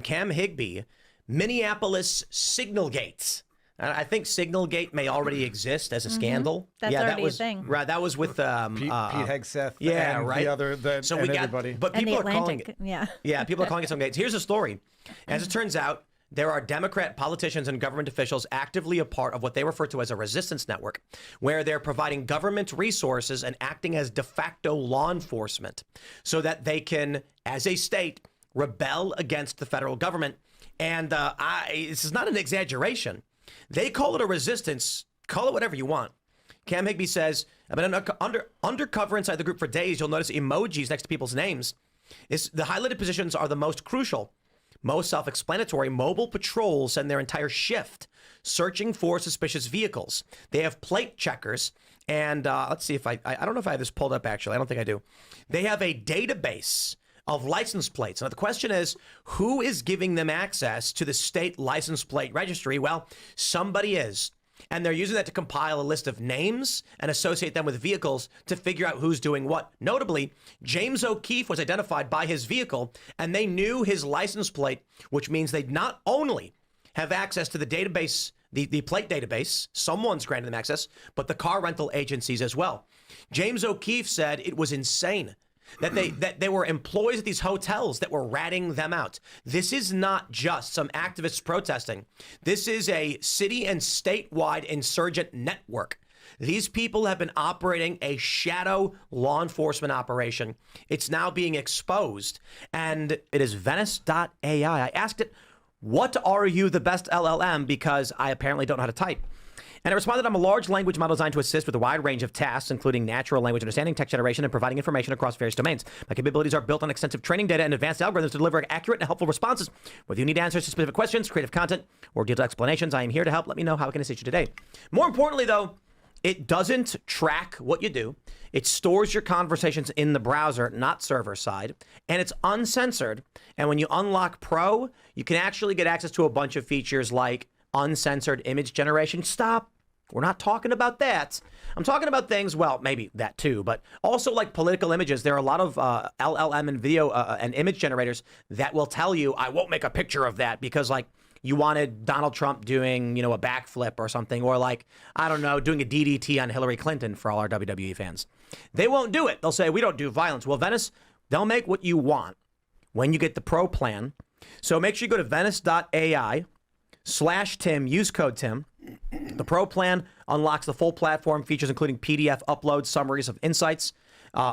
Cam Higby, Minneapolis Signalgate. I think Signalgate may already exist as a scandal. That's already a thing. Right, that was with Pete Hegseth. Yeah, and right. The other, so we got everybody. But people are calling it. Yeah, People are calling it some gates. Here's a story. As it turns out, there are Democrat politicians and government officials actively a part of what they refer to as a resistance network, where they're providing government resources and acting as de facto law enforcement so that they can, as a state, rebel against the federal government. And this is not an exaggeration. They call it a resistance. Call it whatever you want. Cam Higby says, I've been undercover inside the group for days. You'll notice emojis next to people's names. The highlighted positions are the most crucial. Most self-explanatory. Mobile patrols send their entire shift searching for suspicious vehicles. They have plate checkers. And let's see if I don't know if I have this pulled up, actually. I don't think I do. They have a database of license plates. Now, the question is, who is giving them access to the state license plate registry? Well, somebody is. And they're using that to compile a list of names and associate them with vehicles to figure out who's doing what. Notably, James O'Keefe was identified by his vehicle, and they knew his license plate, which means they'd not only have access to the database, the plate database, someone's granted them access, but the car rental agencies as well. James O'Keefe said it was insane that they were employees at these hotels that were ratting them out. This is not just some activists protesting. This is a city and statewide insurgent network. These people have been operating a shadow law enforcement operation. It's now being exposed, and it is Venice.ai. I asked it, what are you the best LLM? Because I apparently don't know how to type. And it responded, I'm a large language model designed to assist with a wide range of tasks, including natural language understanding, text generation, and providing information across various domains. My capabilities are built on extensive training data and advanced algorithms to deliver accurate and helpful responses. Whether you need answers to specific questions, creative content, or detailed explanations, I am here to help. Let me know how I can assist you today. More importantly, though, it doesn't track what you do. It stores your conversations in the browser, not server side, and it's uncensored. And when you unlock Pro, you can actually get access to a bunch of features like uncensored image generation. Stop. We're not talking about that. I'm talking about things, well, maybe that too, but also like political images. There are a lot of LLM and video and image generators that will tell you, I won't make a picture of that because like you wanted Donald Trump doing, a backflip or something, or like, I don't know, doing a DDT on Hillary Clinton for all our WWE fans. They won't do it. They'll say, we don't do violence. Well, Venice, they'll make what you want when you get the Pro plan. So make sure you go to Venice.ai/Tim, use code Tim. The Pro plan unlocks the full platform, features including PDF uploads, summaries of insights,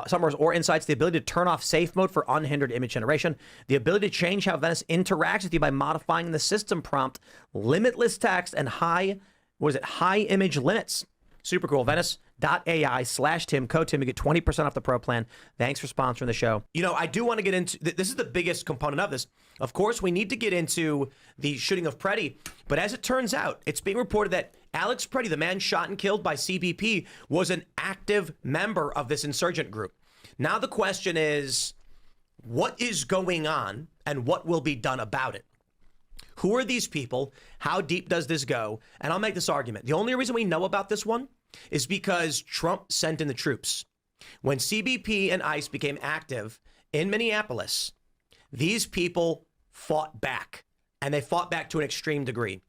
summaries or insights, the ability to turn off safe mode for unhindered image generation, the ability to change how Venice interacts with you by modifying the system prompt, limitless text, and high image limits. Super cool. Venice.ai/Tim, code Tim, you get 20% off the Pro plan. Thanks for sponsoring the show. I do want to get into, this is the biggest component of this. Of course, we need to get into the shooting of Preddy, but as it turns out, it's being reported that Alex Preddy, the man shot and killed by CBP, was an active member of this insurgent group. Now the question is, what is going on and what will be done about it? Who are these people? How deep does this go? And I'll make this argument. The only reason we know about this one is because Trump sent in the troops. When CBP and ICE became active in Minneapolis, these people fought back, and they fought back to an extreme degree.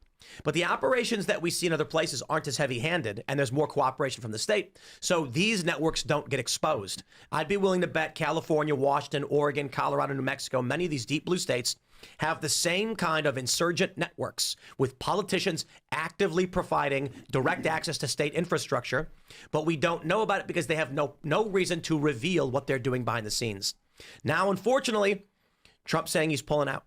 But the operations that we see in other places aren't as heavy-handed, and there's more cooperation from the state. So these networks don't get exposed. I'd be willing to bet California, Washington, Oregon, Colorado, New Mexico, many of these deep blue states have the same kind of insurgent networks with politicians actively providing direct access to state infrastructure. But we don't know about it because they have no reason to reveal what they're doing behind the scenes. Now, unfortunately, Trump's saying he's pulling out.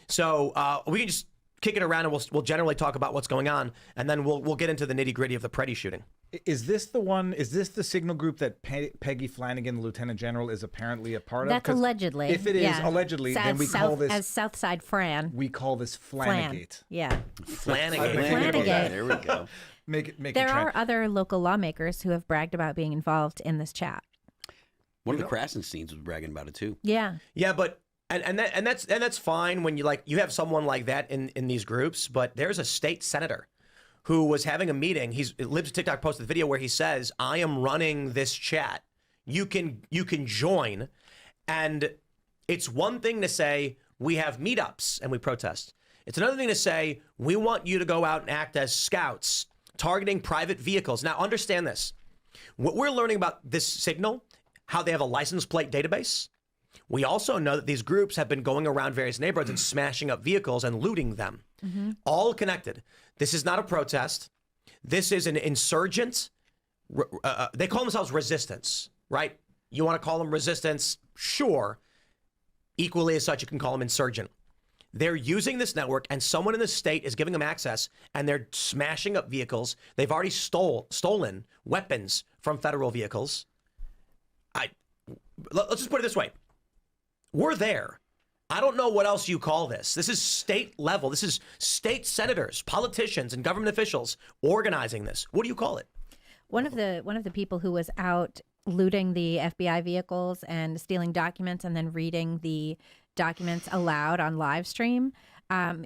So we can just kick it around and we'll generally talk about what's going on, and then we'll get into the nitty gritty of the Preddy shooting. Is this the signal group that Peggy Flanagan, the Lieutenant General, is apparently a part of? That's allegedly. If it is allegedly, then we call this, as Southside Fran. We call this Flanagate. Yeah. Flanagate. There we go. There are other local lawmakers who have bragged about being involved in this chat. One of the Krasensteins was bragging about it too. Yeah. Yeah, but and that's fine when you have someone like that in these groups. But there's a state senator who was having a meeting. Libs TikTok posted a video where he says, "I am running this chat. You can join." And it's one thing to say, we have meetups and we protest. It's another thing to say, we want you to go out and act as scouts, targeting private vehicles. Now, understand this. What we're learning about this signal, how they have a license plate database, we also know that these groups have been going around various neighborhoods and smashing up vehicles and looting them. All connected. This is not a protest. This is an insurgent. They call themselves resistance, right? You want to call them resistance? Sure. Equally as such, you can call them insurgent. They're using this network, and someone in the state is giving them access, and they're smashing up vehicles. They've already stolen weapons from federal vehicles. Let's just put it this way. We're there. I don't know what else you call this. This is state level. This is state senators, politicians, and government officials organizing this. What do you call it? One of the people who was out looting the FBI vehicles and stealing documents and then reading the documents aloud on live stream.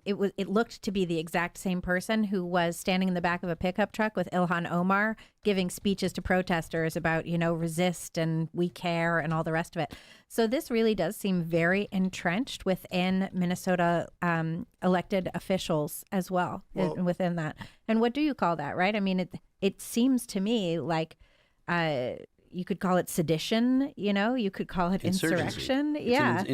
It looked to be the exact same person who was standing in the back of a pickup truck with Ilhan Omar giving speeches to protesters about, resist and we care and all the rest of it. So this really does seem very entrenched within Minnesota elected officials as well, within that. And what do you call that, right? I mean, it seems to me like you could call it sedition, you could call it insurrection. Yeah.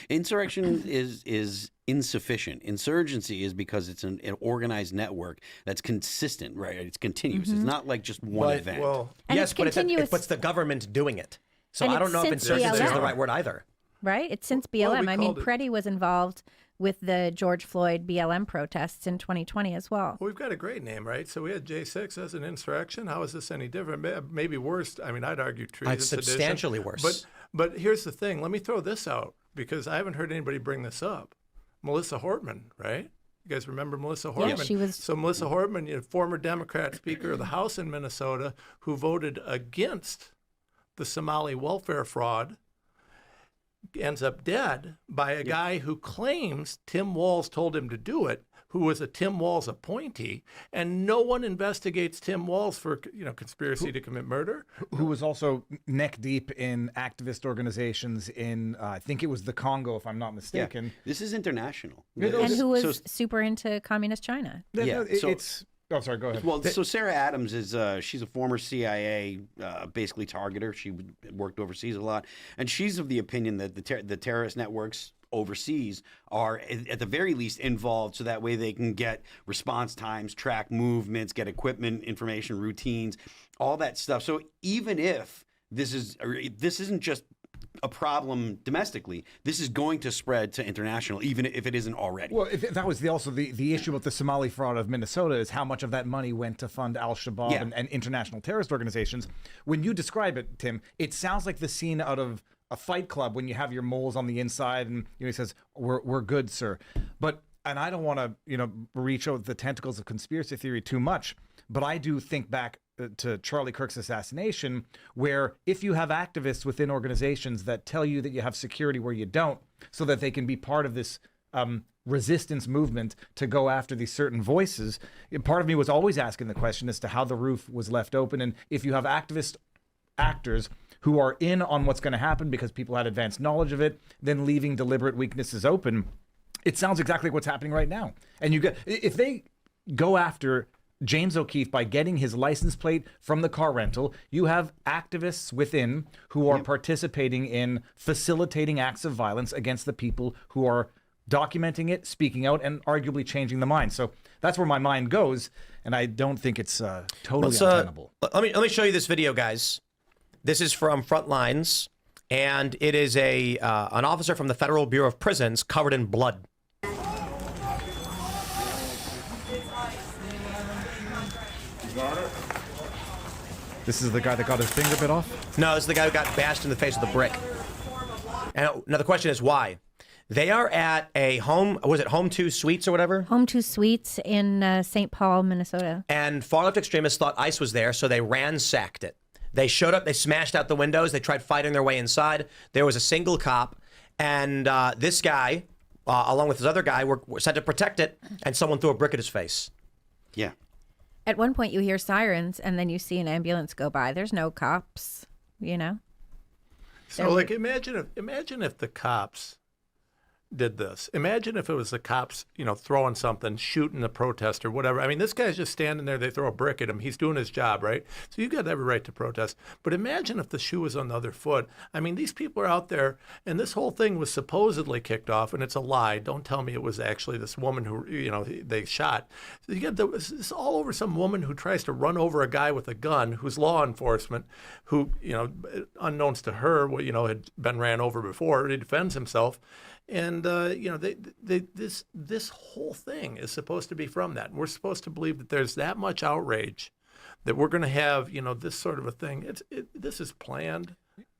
Insurrection is insufficient. Insurgency is because it's an organized network that's consistent, right? It's continuous. It's not like just one event. Well, and yes, but it's the government doing it. So and I don't know if insurgency is the right word either. Right? It's since BLM. I mean, Preddy was involved with the George Floyd BLM protests in 2020 as well. Well, we've got a great name, right? So we had J6 as an insurrection. How is this any different? Maybe worse. I mean, I'd argue treason. It's substantially worse. But here's the thing. Let me throw this out because I haven't heard anybody bring this up. Melissa Hortman, right? You guys remember Melissa Hortman? Yeah, she was. So Melissa Hortman, former Democrat Speaker of the House in Minnesota, who voted against the Somali welfare fraud, ends up dead by a guy who claims Tim Walz told him to do it, who was a Tim Walz appointee, and no one investigates Tim Walz for conspiracy to commit murder. Who was also neck deep in activist organizations in I think it was the Congo, if I'm not mistaken. Yeah. This is international. And who was super into communist China. Yeah, Oh, sorry, go ahead. Well, so Sarah Adams she's a former CIA basically targeter. She worked overseas a lot. And she's of the opinion that the terrorist networks overseas are at the very least involved so that way they can get response times, track movements, get equipment, information, routines, all that stuff. So even if this isn't just a problem domestically, this is going to spread to international, even if it isn't already. Well, that was also the issue with the Somali fraud of Minnesota is how much of that money went to fund al-Shabaab and international terrorist organizations. When you describe it, Tim, it sounds like the scene out of a Fight Club when you have your moles on the inside and he says, "We're good, sir." And I don't want to reach out the tentacles of conspiracy theory too much, but I do think back to Charlie Kirk's assassination, where if you have activists within organizations that tell you that you have security where you don't, so that they can be part of this resistance movement to go after these certain voices, part of me was always asking the question as to how the roof was left open. And if you have actors who are in on what's going to happen because people had advanced knowledge of it, then leaving deliberate weaknesses open, it sounds exactly what's happening right now. And if they go after James O'Keefe by getting his license plate from the car rental, you have activists within who are participating in facilitating acts of violence against the people who are documenting it, speaking out, and arguably changing the mind. So that's where my mind goes, and I don't think it's totally untenable. Let me show you this video, guys. This is from Frontlines, and it is an officer from the Federal Bureau of Prisons covered in blood. This is the guy that got his finger bit off? No, this is the guy who got bashed in the face with a brick. And now the question is why? They are at a Home 2 Suites or whatever? Home 2 Suites in St. Paul, Minnesota. And far-left extremists thought ICE was there, so they ransacked it. They showed up, they smashed out the windows, they tried fighting their way inside. There was a single cop, and this guy, along with this other guy, were sent to protect it, and someone threw a brick at his face. Yeah. At one point, you hear sirens, and then you see an ambulance go by. There's no cops, So, imagine if the cops did this. Imagine if it was the cops, throwing something, shooting the protester, whatever. I mean, this guy's just standing there. They throw a brick at him. He's doing his job, right? So you've got every right to protest. But imagine if the shoe was on the other foot. I mean, these people are out there, and this whole thing was supposedly kicked off, and it's a lie. Don't tell me it was actually this woman who, they shot. So you got this all over some woman who tries to run over a guy with a gun, who's law enforcement, who, unknowns to her, had been ran over before. He defends himself. And this whole thing is supposed to be from that. And we're supposed to believe that there's that much outrage that we're going to have, this sort of a thing. This is planned.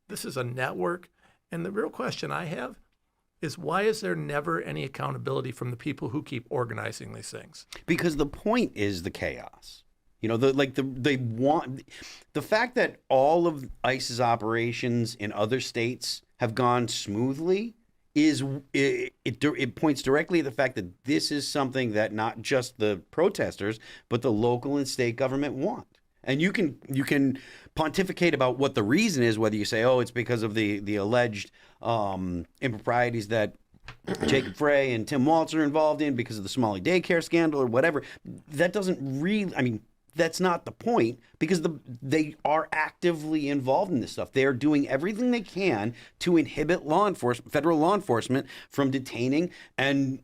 This is a network. And the real question I have is, why is there never any accountability from the people who keep organizing these things? Because the point is the chaos. They want the fact that all of ICE's operations in other states have gone smoothly. It points directly at the fact that this is something that not just the protesters, but the local and state government want. And you can pontificate about what the reason is, whether you say, oh, it's because of the alleged improprieties that Jacob Frei and Tim Waltz are involved in because of the Somali daycare scandal or whatever. That doesn't really, that's not the point, because they are actively involved in this stuff. They are doing everything they can to inhibit federal law enforcement from detaining and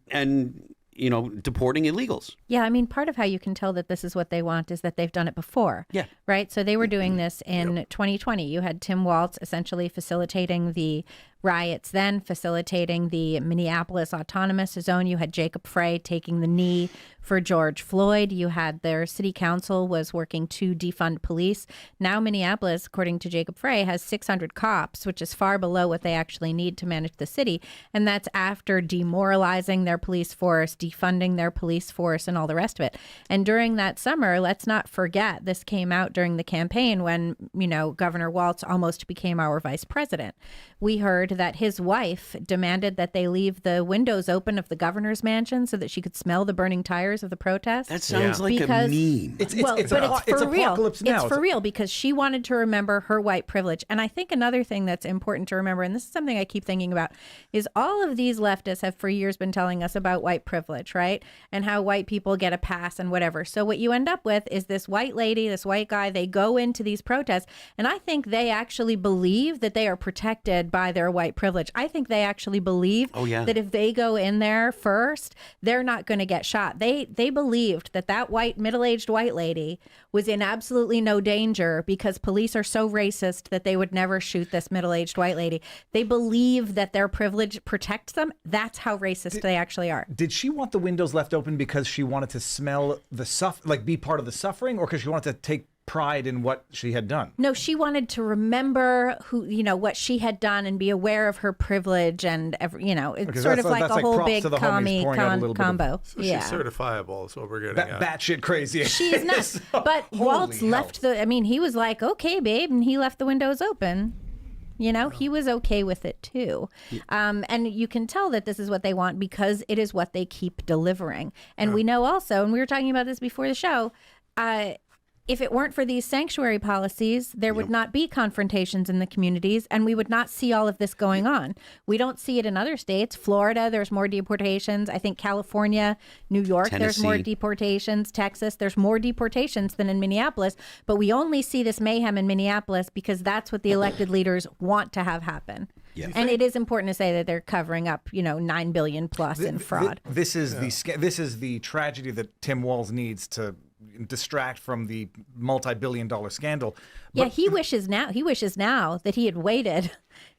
deporting illegals. Yeah, part of how you can tell that this is what they want is that they've done it before. Yeah. Right? So they were doing this in 2020. You had Tim Waltz essentially facilitating the riots, then facilitating the Minneapolis Autonomous Zone. You had Jacob Frei taking the knee for George Floyd. You had their city council was working to defund police. Now Minneapolis, according to Jacob Frei, has 600 cops, which is far below what they actually need to manage the city. And that's after demoralizing their police force, defunding their police force, and all the rest of it. And during that summer, let's not forget, this came out during the campaign when, Governor Waltz almost became our vice president. We heard that his wife demanded that they leave the windows open of the governor's mansion so that she could smell the burning tires of the protests. That sounds like a meme. It's for real. Apocalypse Now. It's for real, because she wanted to remember her white privilege. And I think another thing that's important to remember, and this is something I keep thinking about, is all of these leftists have for years been telling us about white privilege, right? And how white people get a pass and whatever. So what you end up with is this white lady, this white guy, they go into these protests, and I think they actually believe that they are protected by their white privilege. I think they actually believe that if they go in there first, they're not going to get shot. They believed that white, middle-aged white lady was in absolutely no danger because police are so racist that they would never shoot this middle-aged white lady. They believe that their privilege protects them. That's how racist they actually are. Did she want the windows left open because she wanted to smell the be part of the suffering, or because she wanted to take pride in what she had done? No, she wanted to remember what she had done and be aware of her privilege, and it's sort of like a whole big commie combo. So she's certifiable, is what we're getting at. Batshit crazy. She's not. But Waltz left he was like, okay, babe, and he left the windows open. He was okay with it too. And you can tell that this is what they want because it is what they keep delivering. And we know also, and we were talking about this before the show, if it weren't for these sanctuary policies, there would not be confrontations in the communities, and we would not see all of this going on. We don't see it in other states. Florida, there's more deportations. I think California, New York, there's more deportations. Texas, there's more deportations than in Minneapolis. But we only see this mayhem in Minneapolis because that's what the elected leaders want to have happen. Yeah. And it is important to say that they're covering up, $9 billion plus in fraud. This is the tragedy that Tim Walz needs to distract from the multi-billion-dollar scandal. But he wishes now that he had waited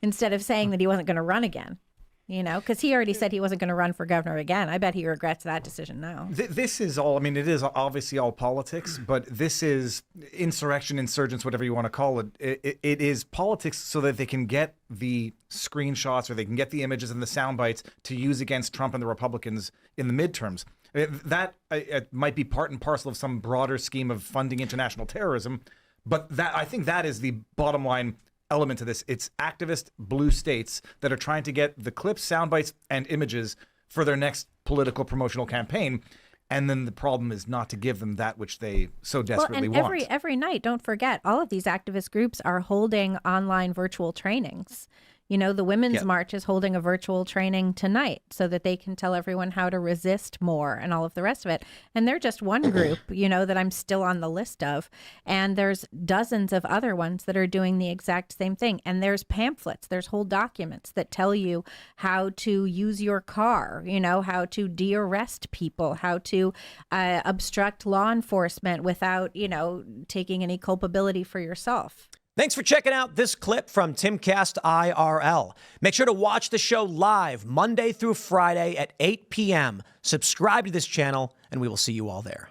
instead of saying that he wasn't going to run again. Because he already said he wasn't going to run for governor again. I bet he regrets that decision now. This is all, it is obviously all politics, but this is insurrection, insurgents, whatever you want to call it. It is politics so that they can get the screenshots or they can get the images and the sound bites to use against Trump and the Republicans in the midterms. That might be part and parcel of some broader scheme of funding international terrorism, but I think that is the bottom line element to this. It's activist blue states that are trying to get the clips, sound bites, and images for their next political promotional campaign. And then the problem is not to give them that which they so desperately want. Every night, don't forget, all of these activist groups are holding online virtual trainings. You know, the Women's March is holding a virtual training tonight so that they can tell everyone how to resist more and all of the rest of it. And they're just one group, you know, that I'm still on the list of. And there's dozens of other ones that are doing the exact same thing. And there's pamphlets, there's whole documents that tell you how to use your car, you know, how to de-arrest people, how to obstruct law enforcement without, you know, taking any culpability for yourself. Thanks for checking out this clip from Timcast IRL. Make sure to watch the show live Monday through Friday at 8 p.m. Subscribe to this channel, and we will see you all there.